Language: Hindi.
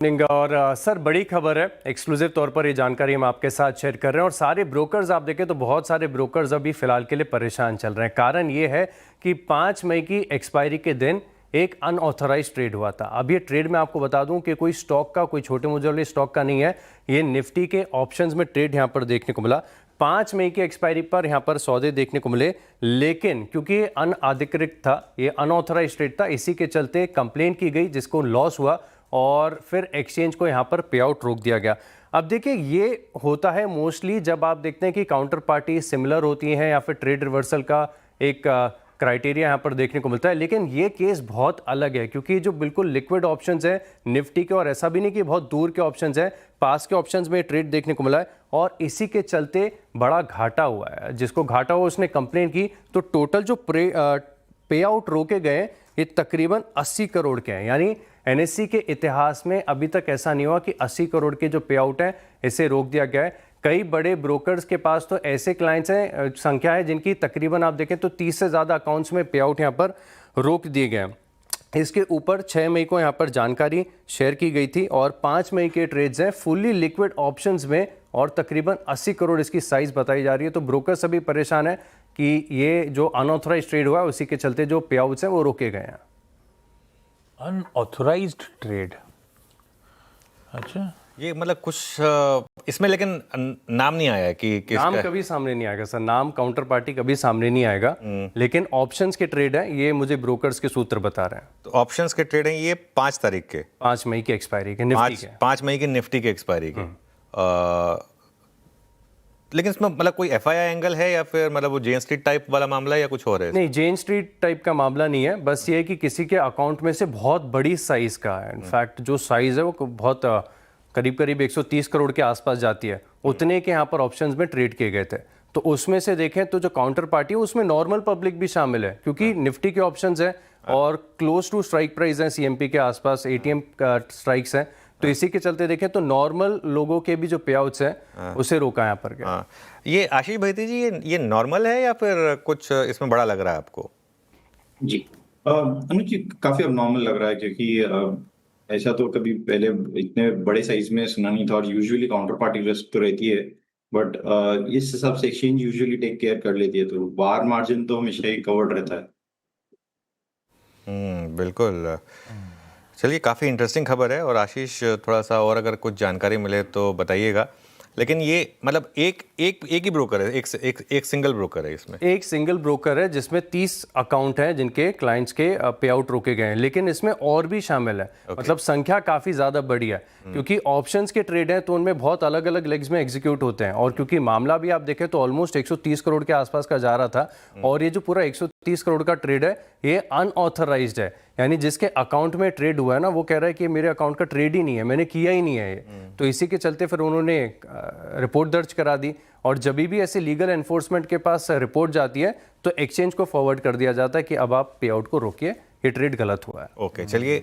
मॉर्निंग। और सर बड़ी खबर है, एक्सक्लूसिव तौर पर ये जानकारी हम आपके साथ शेयर कर रहे हैं। और सारे ब्रोकर्स आप देखें तो बहुत सारे ब्रोकर्स अभी फिलहाल के लिए परेशान चल रहे हैं। कारण ये है कि 5 मई की एक्सपायरी के दिन एक अनऑथराइज ट्रेड हुआ था। अब ये ट्रेड मैं आपको बता दूं कि कोई स्टॉक का, कोई छोटे मोटे वाले स्टॉक का नहीं है, ये निफ्टी के ऑप्शंस में ट्रेड यहाँ पर देखने को मिला। 5 मई की एक्सपायरी पर यहाँ पर सौदे देखने को मिले, लेकिन क्योंकि ये अनअधिकृत था, ये अनऑथराइज ट्रेड था, इसी के चलते कंप्लेंट की गई जिसको लॉस हुआ और फिर एक्सचेंज को यहाँ पर पे आउट रोक दिया गया। अब देखिए ये होता है मोस्टली जब आप देखते हैं कि काउंटर पार्टी सिमिलर होती हैं या फिर ट्रेड रिवर्सल का एक क्राइटेरिया यहाँ पर देखने को मिलता है। लेकिन ये केस बहुत अलग है क्योंकि जो बिल्कुल लिक्विड ऑप्शंस हैं निफ्टी के, और ऐसा भी नहीं कि बहुत दूर के ऑप्शंस हैं, पास के ऑप्शंस में ट्रेड देखने को मिला है और इसी के चलते बड़ा घाटा हुआ है। जिसको घाटा हुआ उसने कंप्लेंट की, तो टोटल जो पे आउट रोके गए ये तकरीबन 80 करोड़ के हैं। यानी एनएससी के इतिहास में अभी तक ऐसा नहीं हुआ कि 80 करोड़ के जो पे आउट है इसे रोक दिया गया है। कई बड़े ब्रोकर्स के पास तो ऐसे क्लाइंट्स हैं, संख्या है जिनकी तकरीबन आप देखें तो 30 से ज़्यादा अकाउंट्स में पे आउट यहाँ पर रोक दिए गए हैं। इसके ऊपर 6 मई को यहाँ पर जानकारी शेयर की गई थी और 5 मई के ट्रेड्स हैं फुल्ली लिक्विड ऑप्शंस में और तकरीबन 80 करोड़ इसकी साइज़ बताई जा रही है। तो ब्रोकर सभी परेशान है कि ये जो अनऑथराइज ट्रेड हुआ है उसी के चलते जो पे आउट्स हैं वो रोके गए हैं। अनऑथराइज्ड ट्रेड, अच्छा ये मतलब कुछ इसमें लेकिन नाम नहीं आया है कि नाम कभी सामने नहीं आएगा सर, नाम काउंटर पार्टी कभी सामने नहीं आएगा। लेकिन ऑप्शंस के ट्रेड है, ये मुझे ब्रोकर्स के सूत्र बता रहे हैं। तो ऑप्शंस के ट्रेड हैं ये 5 तारीख के, 5 मई की एक्सपायरी के, निफ्टी के 5 मई के निफ्टी के एक्सपायरी के। लेकिन इसमें मतलब कोई एफआईआई एंगल है या फिर मतलब वो जेन स्ट्रीट टाइप वाला मामला है या कुछ और है? नहीं, जेन स्ट्रीट टाइप का मामला नहीं है, बस ये है कि किसी के अकाउंट में से बहुत बड़ी साइज का है। इनफैक्ट जो साइज है वो बहुत करीब करीब 130 करोड़ के आसपास जाती है, उतने के यहाँ पर ऑप्शंस में ट्रेड किए गए थे। तो उसमें से देखें तो जो काउंटर पार्टी है उसमें नॉर्मल पब्लिक भी शामिल है क्योंकि निफ्टी के ऑप्शंस है और क्लोज टू स्ट्राइक प्राइस है, सीएमपी के आसपास एटीएम स्ट्राइक्स हैं। तो इसी के चलते देखें तो नॉर्मल लोगों के भी जो पे आउट्स हैं उसे रोका यहाँ पर गया। ये आशीष भाईती जी, ये नॉर्मल है या फिर कुछ इसमें बड़ा लग रहा है आपको? जी अनुज जी, काफी अब नॉर्मल लग रहा है क्योंकि ऐसा तो कभी पहले इतने बड़े साइज में सुना नहीं था और यूजुअली काउंटर पार्टी रिस्क तो रहती है, बट इस हिसाब से एक्सचेंज यूजुअली टेक केयर कर लेती है, तो बार मार्जिन तो हमेशा ही कवर्ड रहता है। बिल्कुल। चलिए, काफ़ी इंटरेस्टिंग खबर है और आशीष थोड़ा सा और अगर कुछ जानकारी मिले तो बताइएगा। लेकिन ये मतलब एक ही ब्रोकर है, एक सिंगल ब्रोकर है इसमें? एक सिंगल ब्रोकर है जिसमें 30 अकाउंट हैं जिनके क्लाइंट्स के पे आउट रोके गए हैं, लेकिन इसमें और भी शामिल है। मतलब संख्या काफ़ी ज़्यादा बड़ी है क्योंकि ऑप्शंस के ट्रेड हैं तो उनमें बहुत अलग अलग लेग्स में एग्जीक्यूट होते हैं। और क्योंकि मामला भी आप देखें तो ऑलमोस्ट 130 करोड़ के आसपास का जा रहा था और ये जो पूरा 130 करोड़ का ट्रेड है ये अनऑथराइज्ड है। यानी जिसके अकाउंट में ट्रेड हुआ है ना, वो कह रहा है कि मेरे अकाउंट का ट्रेड ही नहीं है, मैंने किया ही नहीं है ये। तो इसी के चलते फिर उन्होंने रिपोर्ट दर्ज करा दी और जब भी ऐसे लीगल एनफोर्समेंट के पास रिपोर्ट जाती है तो एक्सचेंज को फॉरवर्ड कर दिया जाता है कि अब आप पे आउट को रोकिए, ये ट्रेड गलत हुआ है। ओके, चलिए।